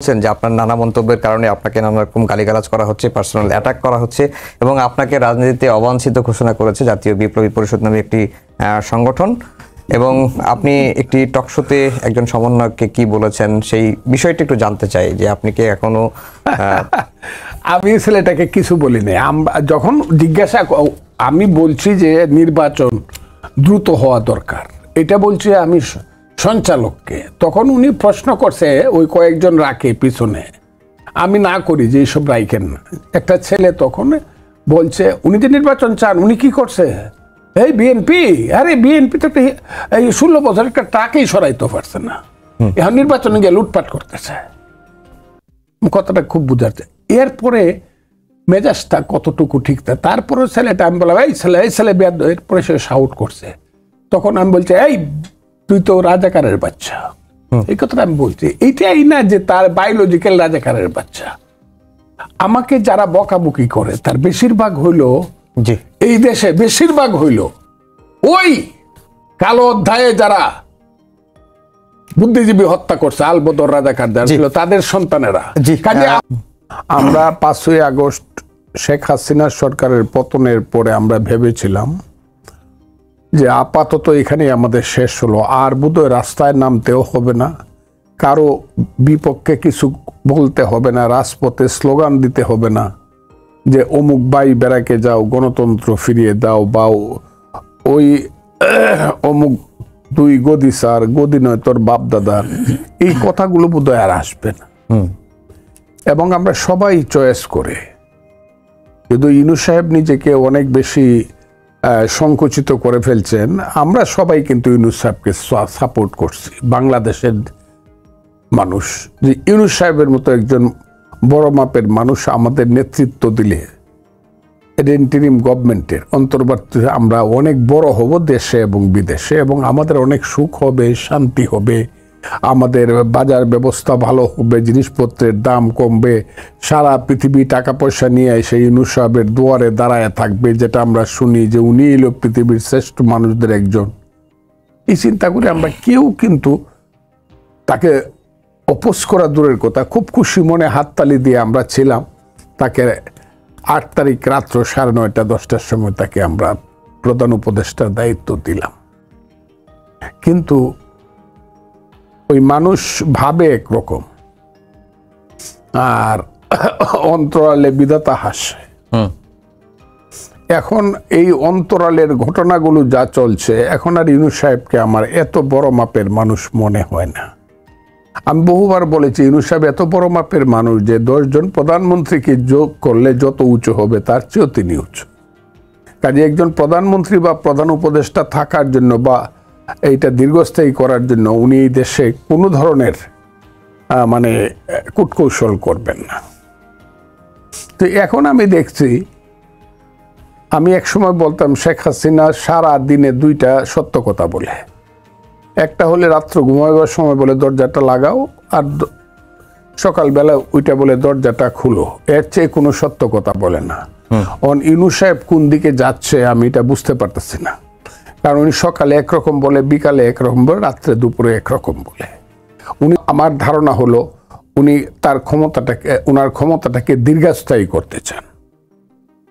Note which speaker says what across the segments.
Speaker 1: যে আপনার নানা মন্তব্যের কারণে আপনাকে নানা রকম গালিগালাজ করা হচ্ছে, পার্সোনাল অ্যাটাক করা হচ্ছে এবং আপনাকে রাজনীতিতে অবাঞ্ছিত ঘোষণা করেছে জাতীয় বিপ্লবী পরিষদ নামে একটি সংগঠন। এবং আপনি একটি টকশোতে একজন সমন্বয়ককে কি বলেছেন সেই বিষয়টি একটু জানতে চাই, যে আপনি কি এখনো
Speaker 2: আমি ছেলেটাকে কিছু বলিনি। যখন জিজ্ঞাসা আমি বলছি যে নির্বাচন দ্রুত হওয়া দরকার, এটা বলছি আমি সঞ্চালককে, তখন উনি প্রশ্ন করছে ওই কয়েকজন রাখে পিছনে, আমি না করি যে এইসব রাইখেন না। একটা ছেলে তখন বলছে উনি যে নির্বাচন চান, উনি কি করছে, এই বিএনপি, আরে বিএনপি তো এই 16 বছর একটা টাকাই সরাইতে পারছে না, এখন নির্বাচনে গিয়ে লুটপাট করতেছে। কথাটা খুব বুঝাচ্ছে। এরপরে মেজাজটা কতটুকু ঠিক থাকে, তারপরে ছেলেটা আমি বললাম এই ছেলে বেয়াদব, এরপরে সে শাউট করছে। তখন আমি বলছি এই তুই তো রাজাকারের বাচ্চা, এই কথাটা আমি বলছি। এইটাই না যে তার বায়োলজিক্যাল রাজাকারের বাচ্চা। আমাকে যারা বকাবকি করে তার বেশিরভাগ হইল, এই দেশে বেশিরভাগ হইল ওই কালো অধ্যায়ে যারা বুদ্ধিজীবী হত্যা করছে, আলবদর রাজাকার যারা ছিল তাদের সন্তানেরা। আমরা 5ই আগস্ট শেখ হাসিনার সরকারের পতনের পরে আমরা ভেবেছিলাম যে আপাতত এখানেই আমাদের শেষ হলো, আর বোধহয় রাস্তায় নামতেও হবে না, কারো বিপক্ষে কিছু বলতে হবে না, রাজপথে স্লোগান দিতে হবে না যে অমুক বাই বেড়াকে যাও, গণতন্ত্র ফিরিয়ে দাও, বা ওই অমুক তুই গদি স্যার, গদি নয় তোর বাপ দাদার, এই কথাগুলো বোধহয় আর আসবে না। এবং আমরা সবাই চয়েস করে, কিন্তু ইউনূস সাহেব নিজেকে অনেক বেশি সংকুচিত করে ফেলছেন। আমরা সবাই কিন্তু ইউনূস সাহেবকে সাপোর্ট করছি, বাংলাদেশের মানুষ, যে ইউনূস সাহেবের মতো একজন বড় মাপের মানুষ আমাদের নেতৃত্ব দিলে ইন্টারিম গভর্নমেন্টের অন্তর্বর্তী আমরা অনেক বড় হব দেশে এবং বিদেশে, এবং আমাদের অনেক সুখ হবে, শান্তি হবে, আমাদের বাজার ব্যবস্থা ভালো হবে, জিনিসপত্রের দাম কমবে, সারা পৃথিবী টাকা পয়সা নিয়ে এসে ইউনূস সাহেবের দুয়ারে দাঁড়ায় থাকবে, যেটা আমরা শুনি যে উনি এলো পৃথিবীর শ্রেষ্ঠ মানুষদের একজন। এই চিন্তা করে আমরা কেউ কিন্তু তাকে অপোজ করা দূরের কথা, খুব খুশি মনে হাততালি দিয়ে আমরা ছিলাম। তাকে 8 তারিখ রাত্র 9:30 10টার সময় তাকে আমরা প্রধান উপদেষ্টার দায়িত্ব দিলাম। কিন্তু ওই মানুষ ভাবে একরকম আর অন্তরালে বিধাতা হাসে। এখন এই অন্তরালের ঘটনাগুলো যা চলছে, এখন আর ইউনূস সাহেবকে আমার এত বড় মাপের মানুষ মনে হয় না। আমি বহুবার বলেছি ইউনূস সাহেব এত বড় মাপের মানুষ যে 10 জন প্রধানমন্ত্রীকে যোগ করলে যত উঁচু হবে তার চেয়েও তিনি উঁচু। কাজে একজন প্রধানমন্ত্রী বা প্রধান উপদেষ্টা থাকার জন্য বা এইটা দীর্ঘস্থায়ী করার জন্য উনি এই দেশে কোনো ধরনের মানে কূটকৌশল করবেন না। তো এখন আমি দেখছি, আমি একসময় বলতাম শেখ হাসিনা সারা দিনে 2টা সত্য কথা বলে, একটা হলে রাত্র ঘুমাইবার সময় বলে দরজাটা লাগাও, আর সকালবেলা ওইটা বলে দরজাটা খুলো, এর চেয়ে কোনো সত্য কথা বলে না। ইউনূস সাহেব কোন দিকে যাচ্ছে আমি এটা বুঝতে পারতেছি না, কারণ উনি সকালে একরকম বলে, বিকালে একরকম বলে, রাত্রে দুপুরে একরকম বলে। উনি, আমার ধারণা হলো উনি তার ওনার ক্ষমতাটাকে দীর্ঘস্থায়ী করতে চান।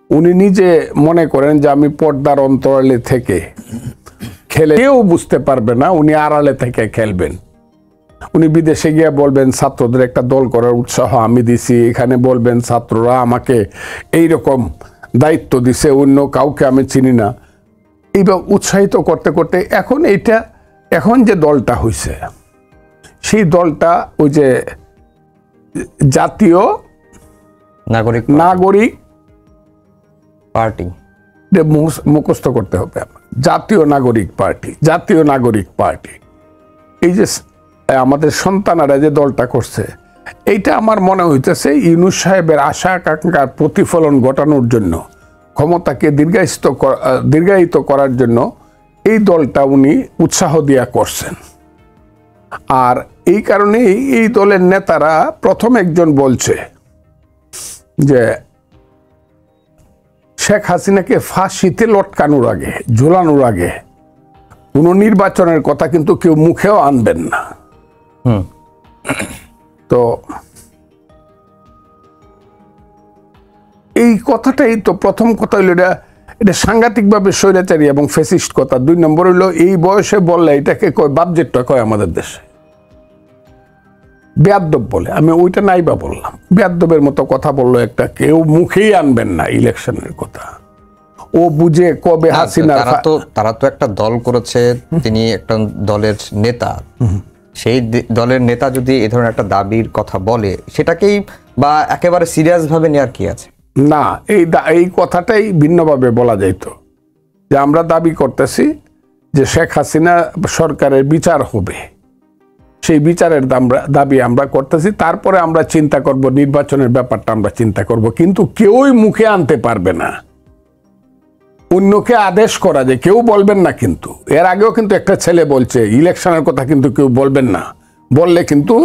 Speaker 2: উনি নিজে মনে করেন যে আমি পর্দার অন্তরালে থেকে খেলে কেউ বুঝতে পারবে না, উনি আড়ালে থেকে খেলবেন। উনি বিদেশে গিয়ে বলবেন ছাত্রদের একটা দল করার উৎসাহ আমি দিছি, এখানে বলবেন ছাত্ররা আমাকে এইরকম দায়িত্ব দিছে, অন্য কাউকে আমি চিনি না। এইবার উৎসাহিত করতে করতে এখন যে দলটা হয়েছে, সেই দলটা ওই যে জাতীয় নাগরিক
Speaker 1: পার্টি
Speaker 2: মুখস্থ করতে হবে, জাতীয় নাগরিক পার্টি। এই যে আমাদের সন্তানেরা যে দলটা করছে, এইটা আমার মনে হইতেছে ইউনূস সাহেবের আশা আকাঙ্ক্ষার প্রতিফলন ঘটানোর জন্য, ক্ষমতাকে দীর্ঘায়িত করার জন্য এই দলটা উনি উৎসাহ দিয়া করছেন। আর এই কারণেই এই দলের নেতারা প্রথম একজন বলছে যে শেখ হাসিনাকে ফাঁসিতে লটকানোর আগে, ঝোলানোর আগে কোনো নির্বাচনের কথা কিন্তু কেউ মুখেও আনবেন না। তো কথাটাই তো প্রথম কথা হইল এটা সাংঘাতিকভাবে স্বৈরাচারী এবং ফ্যাসিস্ট কথা। 2 নম্বর হইলো এই বয়সে বললে এটাকে কয় বাপজেটটা কয় আমাদের দেশে বেয়াদ্দব বলে। আমি ওইটা নাইবা বললাম, বেয়াদ্দবের মতো কথা বললো একটা, কেউ মুখেই আনবেন না ইলেকশনের কথা। ও বুঝে কবে হাসিনা,
Speaker 1: তারা তো একটা দল করেছে, তিনি একটা দলের নেতা, সেই দলের নেতা যদি এই ধরনের একটা দাবির কথা বলে সেটাকেই বা একেবারে সিরিয়াস ভাবে নেওয়ার কি আছে?
Speaker 2: না, এই কথাটাই ভিন্নভাবে বলা যাইত যে আমরা দাবি করতেছি যে শেখ হাসিনা সরকারের বিচার হবে, সেই বিচারের দাবি আমরা করতেছি, তারপরে আমরা চিন্তা করব নির্বাচনের ব্যাপারটা আমরা চিন্তা করব। কিন্তু কেউই মুখে আনতে পারবে না, অন্যকে আদেশ করা যে কেউ বলবেন না। কিন্তু এর আগেও কিন্তু একটা ছেলে বলছে ইলেকশনের কথা কিন্তু কেউ বলবেন না, বললে কিন্তু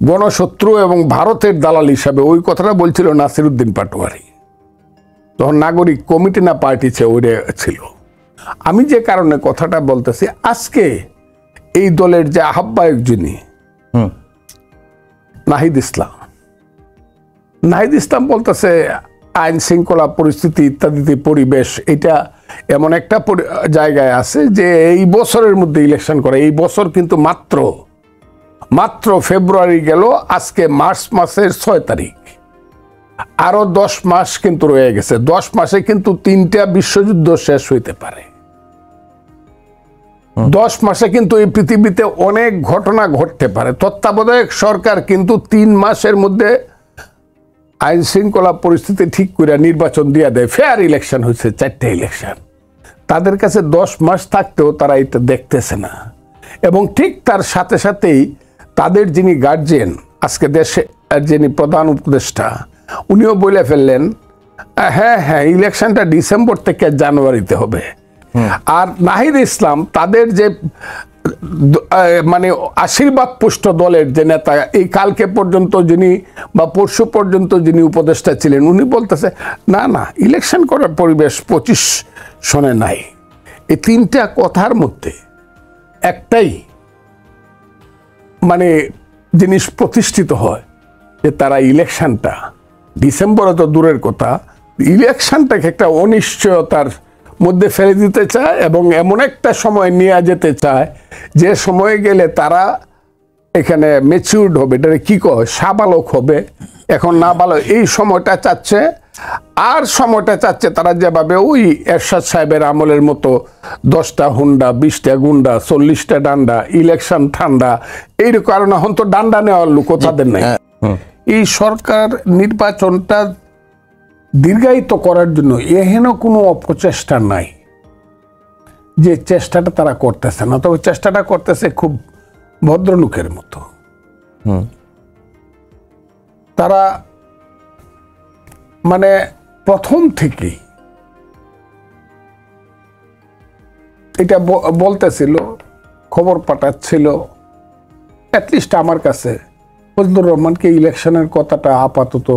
Speaker 2: গণশত্রু এবং ভারতের দালাল হিসাবে, ওই কথাটা বলছিল নাসিরউদ্দিন পাটোয়ারি, তখন নাগরিক কমিটি না পার্টি ছিল। আমি যে কারণে কথাটা বলতেছি, আজকে এই দলের যে আহ্বায়ক যিনি নাহিদ ইসলাম বলতেছে আইন শৃঙ্খলা পরিস্থিতি ইত্যাদি পরিবেশ এটা এমন একটা জায়গায় আছে যে এই বছরের মধ্যে ইলেকশন করে। এই বছর কিন্তু মাত্র ফেব্রুয়ারি গেল, আজকে মার্চ মাসের 6 তারিখ, আরো 10 মাস কিন্তু রয়ে গেছে। 10 মাসে কিন্তু 3টা বিশ্বযুদ্ধ শেষ হইতে পারে। 10 মাসে কিন্তু এই পৃথিবীতে অনেক ঘটনা ঘটতে পারে। তত্ত্বাবধায়ক সরকার কিন্তু 3 মাসের মধ্যে আইন শৃঙ্খলা পরিস্থিতি ঠিক করে নির্বাচন দিয়ে দেয়। ফেয়ার ইলেকশন হয়েছে 4টে ইলেকশন। তাদের কাছে 10 মাস থাকতেও তারা এটা দেখতেছে না। এবং ঠিক তার সাথে সাথেই তাদের যিনি গার্জিয়ান, আজকে দেশে যিনি প্রধান উপদেষ্টা, উনিও বলে ফেললেন হ্যাঁ ইলেকশনটা ডিসেম্বর থেকে জানুয়ারিতে হবে। আর নাহিদ ইসলাম তাদের যে মানে আশীর্বাদ পুষ্ট দলের যে নেতা, এই কালকে পর্যন্ত যিনি বা পরশু পর্যন্ত যিনি উপদেষ্টা ছিলেন, উনি বলতেছে না ইলেকশন করার পরিবেশ 25 সনে নাই। এই 3টা কথার মধ্যে একটাই মানে জিনিস প্রতিষ্ঠিত হয় যে তারা ইলেকশনটা ডিসেম্বরে তো দূরের কথা, ইলেকশনটাকে একটা অনিশ্চয়তার মধ্যে ফেলে দিতে চায় এবং এমন একটা সময় নিয়ে যেতে চায় যে সময়ে গেলে তারা এখানে ম্যাচিউরড হবে, এটা কি কয় সাবালক হবে, এখন না ভালো এই সময়টা চাচ্ছে। আর সময়টা চাচ্ছে তারা যেভাবে ওই এরশাদ সাহেবের আমলের মতো 10টা হুন্ডা, 20টা গুন্ডা, 40টা ডান্ডা, ইলেকশন ঠান্ডা, এই কারণে এখন তো ডান্ডা নেওয়ার লোক তাদের নাই। এই সরকার নির্বাচনটা দীর্ঘায়িত করার জন্য এহেন কোনো অপচেষ্টা নাই, যে চেষ্টাটা তারা করতেছে না। তবে চেষ্টাটা করতেছে খুব ভদ্রলোকের মতো। তারা মানে প্রথম থেকেই এটা বলতেছিল, খবর পাঠাচ্ছিল, অ্যাটলিস্ট আমার কাছে ফজলুর রহমানকে ইলেকশনের কথাটা আপাতত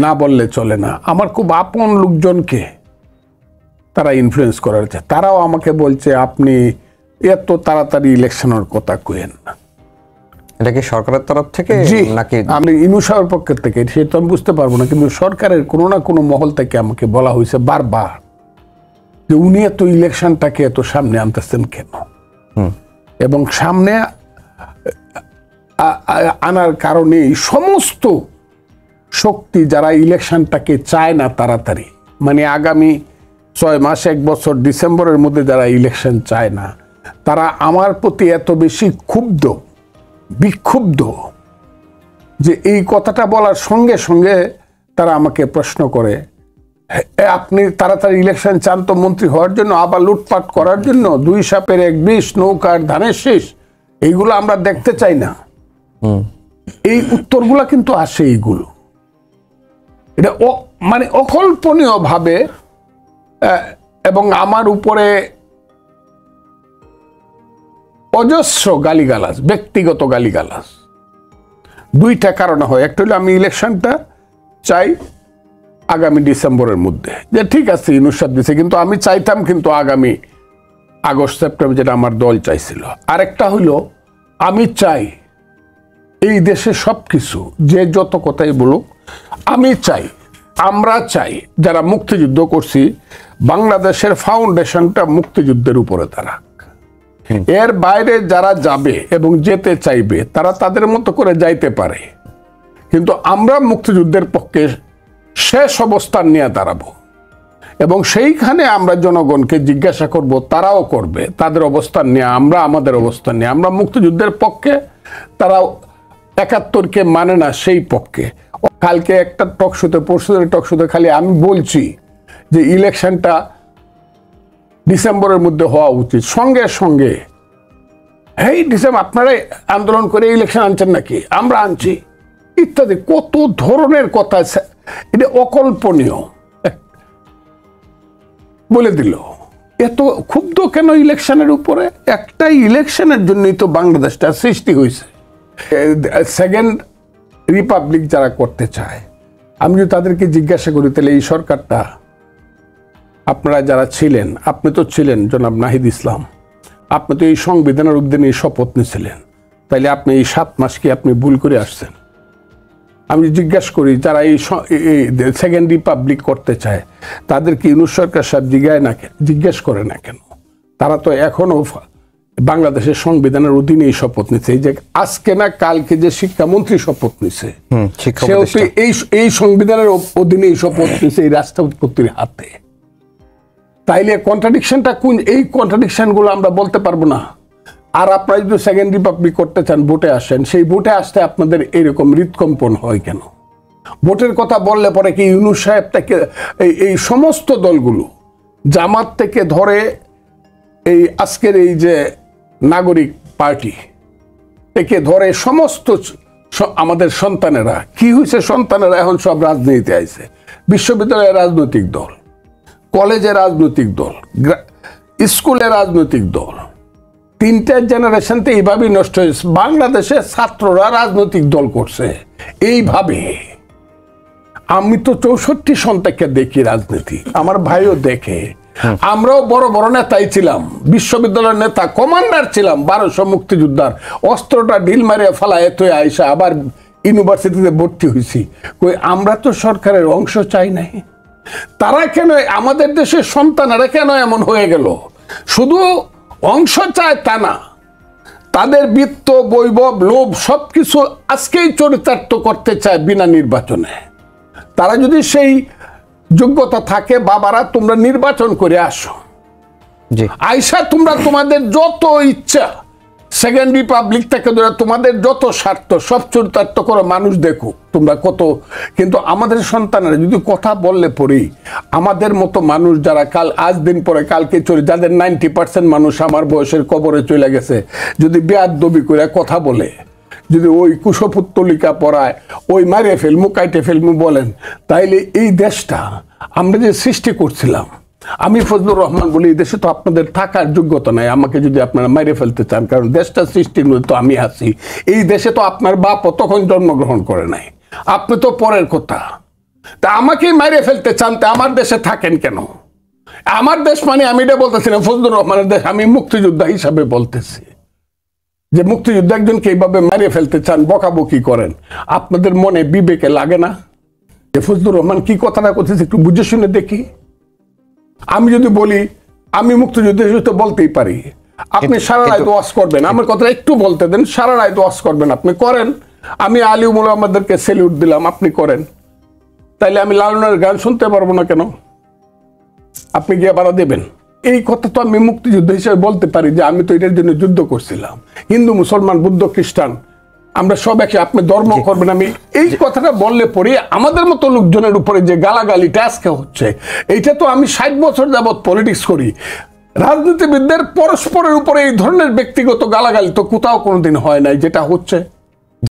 Speaker 2: না বললে চলে না। আমার খুব আপন লোকজনকে তারা ইনফ্লুয়েন্স করার চায়। তারাও আমাকে বলছে আপনি এত তাড়াতাড়ি ইলেকশনের কথা কইেন না।
Speaker 1: এটা কি সরকারের তরফ থেকে নাকি
Speaker 2: আমি ইনুসার পক্ষের থেকে, সেটা আমি বুঝতে পারবো না, কিন্তু সরকারের কোনো না কোনো মহল থেকে আমাকে বলা হয়েছে বারবার যে উনি এত ইলেকশনটাকে এত সামনে আনতেছেন কেন, এবং সামনে আনার কারণে সমস্ত শক্তি যারা ইলেকশনটাকে চায় না তাড়াতাড়ি, মানে আগামী 6 মাস 1 বছর ডিসেম্বরের মধ্যে যারা ইলেকশন চায় না, তারা আমার প্রতি এত বেশি বিক্ষুব্ধ যে এই কথাটা বলার সঙ্গে সঙ্গে তারা আমাকে প্রশ্ন করে, আপনি তাড়াতাড়ি ইলেকশন চান তো মন্ত্রী হওয়ার জন্য, আবার লুটপাট করার জন্য, 2 সাপের 1 বিষ, নৌকার ধানের শীষ, এইগুলো আমরা দেখতে চাই না। এই উত্তরগুলা কিন্তু আসে, এইগুলো এটা মানে অকল্পনীয় ভাবে, এবং আমার উপরে অজস্র গালিগালাজ, ব্যক্তিগত গালিগালাজ 2টা কারণে হয়। একটা হলো আমি ইলেকশনটা চাই আগামী ডিসেম্বরের মধ্যে, যে ঠিক আছে ইনুসাদ দিছে, কিন্তু আমি চাইতাম কিন্তু আগামী আগস্ট সেপ্টেম্বর, যেটা আমার দল চাইছিল। আরেকটা হলো আমি চাই এই দেশে সবকিছু, যে যত কথাই বলুক, আমি চাই আমরা চাই যারা মুক্তিযুদ্ধ করছি বাংলাদেশের ফাউন্ডেশনটা মুক্তিযুদ্ধের উপরে দাঁড়াক। এর বাইরে যারা যাবে এবং যেতে চাইবে তারা তাদের মতো করে যাইতে পারে, কিন্তু আমরা মুক্তিযুদ্ধের পক্ষে শেষ অবস্থান নিয়ে দাঁড়াবো এবং সেইখানে আমরা জনগণকে জিজ্ঞাসা করব, তারাও করবে তাদের অবস্থান নিয়ে, আমরা আমাদের অবস্থান নিয়ে। আমরা মুক্তিযুদ্ধের পক্ষে, তারা ৭১কে মানে না সেই পক্ষে। কালকে একটা টকশোতে পরশুদের টকশোতে খালি আমি বলছি যে ইলেকশনটা ডিসেম্বরের মধ্যে হওয়া উচিত, সঙ্গে সঙ্গে এই ডিসেম্বর আপনারাই আন্দোলন করে ইলেকশন আনছেন নাকি, আমরা আনছি ইত্যাদি কত ধরনের কথা, এটা অকল্পনীয় বলে দিল। এত ক্ষুব্ধ কেন ইলেকশনের উপরে? একটাই ইলেকশনের জন্যই তো বাংলাদেশটা সৃষ্টি হয়েছে। সেকেন্ড রিপাবলিক যারা করতে চায়, আমি যদি তাদেরকে জিজ্ঞাসা করি তাহলে এই সরকারটা, আপনারা যারা ছিলেন, আপনি তো ছিলেন জনাব নাহিদ ইসলাম, আপনি তো এই সংবিধানের অধীনে শপথ নিয়েছিলেন, তাইলে আপনি এই 7 মাস কি আপনি ভুল করে আসছেন? আমি জিজ্ঞাসা করি যারা এই সেকেন্ড রিপাবলিক করতে চায় তাদেরকে ইউনূস সরকার সাহেব জিজ্ঞেস করে না কেন? তারা তো এখনো বাংলাদেশের সংবিধানের অধীনে শপথ নিচ্ছে। এই যে আজকে না কালকে যে শিক্ষামন্ত্রী শপথ নিচ্ছে, সেও তো এই সংবিধানের অধীনে শপথ নিচ্ছে এই রাষ্ট্রপতির হাতে। তাইলে কন্ট্রাডিকশনটা কোন? এই কন্ট্রাডিকশন গুলো আমরা বলতে পারবো না। আর আপনারা যদি সেকেন্ড রিপাবলিক করতে চান, ভোটে আসেন, সেই ভোটে আসতে আপনাদের এরকম হৃদকম্পন হয় কেন? ভোটের কথা বললে পরে কি ইউনূস সাহেব থেকে এই সমস্ত দলগুলো, জামাত থেকে ধরে এই আজকের এই যে নাগরিক পার্টি থেকে ধরে সমস্ত আমাদের সন্তানেরা কি হয়েছে? সন্তানেরা এখন সব রাজনীতিতে আইছে, বিশ্ববিদ্যালয়ের রাজনৈতিক দল, কলেজে রাজনৈতিক দল, স্কুলে রাজনৈতিক দল, 3টা জেনারেশনতে এইভাবেই নষ্ট হয়েছে। বাংলাদেশের ছাত্ররা রাজনৈতিক দল করছে এইভাবে। আমি তো 64 সন থেকে দেখি রাজনীতি, আমার ভাইও দেখে। আমরাও বড় বড় নেতাই ছিলাম, বিশ্ববিদ্যালয়ের নেতা, কমান্ডার ছিলাম, 1200 মুক্তিযোদ্ধার অস্ত্রটা ঢিল মারিয়ে ফেলায় তুই আইসা আবার ইউনিভার্সিটিতে ভর্তি হয়েছি। কই আমরা তো সরকারের অংশ চাই নাই। তারা কেন, আমাদের দেশের সন্তানেরা কেন এমন হয়ে গেল? শুধু অংশ চায় তা না, তাদের বিত্ত, বৈভব, লোভ সবকিছু আজকেই চরিতার্থ করতে চায় বিনা নির্বাচনে। তারা যদি সেই যোগ্যতা থাকে, বাবারা তোমরা নির্বাচন করে আসো, আইসা তোমরা তোমাদের যত ইচ্ছা সেকেন্ড রিপাবলিক থেকে ধরে তোমাদের যত স্বার্থ সব চরিতার্থ করো, মানুষ দেখুক তোমরা কত। কিন্তু আমাদের সন্তানেরা যদি কথা বললে পড়ি, আমাদের মতো মানুষ যারা আজ দিন পরে কালকে চলে, যাদের 90% মানুষ আমার বয়সের কবরে চলে গেছে, যদি বেয়াদবি করে কথা বলে, যদি ওই কুশপুত্তলিকা পড়ায়, ওই মারে ফেলমু কাইটে ফেলমু বলেন, তাইলে এই দেশটা আমরা যে সৃষ্টি করছিলাম, আমি ফজলুর রহমান বলি, এই দেশে তো আপনাদের থাকার যোগ্যতা নাই, আমাকে যদি আপনারা মাইরে ফেলতে চান, কারণ দেশটা সৃষ্টির মধ্যে তো আমি আছি। এই দেশে তো আপনার বাপও তখন জন্মগ্রহণ করে নাই, আপনি তো পরের কথা। তা আমাকেই মাইরে ফেলতে চান, তা আমার দেশে থাকেন কেন? আমার দেশ মানে আমি এটা বলতেছি না ফজলুর রহমানের দেশ, আমি মুক্তিযোদ্ধা হিসাবে বলতেছি যে মুক্তিযুদ্ধ একজনকে এইভাবে মারিয়ে ফেলতে চান, বকাবকি করেন, আপনাদের মনে বিবেকে লাগে না যে ফজলুর রহমান কি কথাটা করতেছে? একটু বুঝে শুনে দেখি। আমি যদি বলি আমি মুক্তিযুদ্ধ বলতেই পারি, আপনি সারা রাত ওয়াজ করবেন, আমার কথা একটু বলতে দেন, সারা রাত ওয়াজ করবেন, আপনি করেন। আমি আলিউল আমাদেরকে সেলিউট দিলাম, আপনি করেন, তাইলে আমি লালনের গান শুনতে পারবো না কেন? আপনি গিয়ে বাড়া দেবেন? এই কথা তো আমি মুক্তিযুদ্ধ হিসেবে বলতে পারি যে আমি তো এটার জন্য যুদ্ধ করছিলাম। হিন্দু, মুসলমান, বুদ্ধ, খ্রিস্টান আমরা সব একে, আপনি ধর্ম করবেন। আমি এই কথাটা বললে পরে আমাদের মতো লোকজনের উপরে যে গালাগালিটা আজকে হচ্ছে, এইটা তো আমি 60 বছর যাবৎ পলিটিক্স করি, রাজনীতিবিদদের পরস্পরের উপরে এই ধরনের ব্যক্তিগত গালাগালি তো কোথাও কোনোদিন হয় নাই, যেটা হচ্ছে।